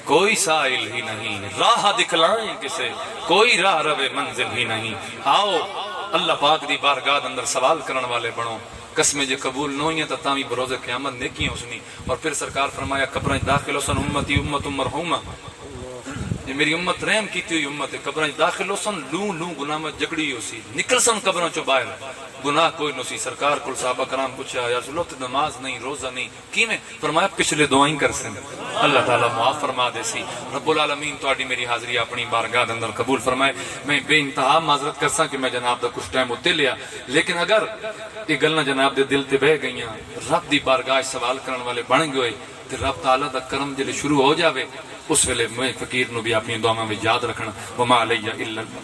کوئی سائل ہی نہیں، راہ دکھلائیں کسے کوئی راہ روے منزل ہی نہیں، آؤ اللہ پاک دی بارگاہ اندر سوال کرن والے بنو، قسمیں جو قبول نہ ہوئیں تا تامی بروز قیامت نیکیاں اسنی، اور پھر سرکار فرمایا قبریں داخل حسن امتی امت مرحومہ، یہ میری امت رحم کیتی ہوئی امت ہے، قبریں داخل حسن لوں گناہ میں جگڑی ہو سی، نکل سن قبروں چو باہر، گناہ کوئی نو سی، سرکار کل صحابہ کرام پوچھا یا رسول اللہ نماز نہیں روزہ نہیں کی میں؟ فرمایا پچھلے دعائیں کر سن، اللہ تعالیٰ معاف فرما دے سی۔ رب العالمین تو آڈی میری حاضری اپنی بارگاہ اندر قبول فرمائے۔ میں بے انتہا معذرت کرساں کہ میں جناب دا کچھ ٹائم اتے لیا، لیکن اگر یہ گلنا جناب دے دل تے بہ گئیاں، رب دی بارگاہ سوال کرن والے بن گئے تے رب تعالیٰ دا کرم جلے شروع ہو جاوے، اس ویلے میں فقیر نو بھی اپنی دعاواں میں یاد رکھنا، وما علیہ الا اللہ۔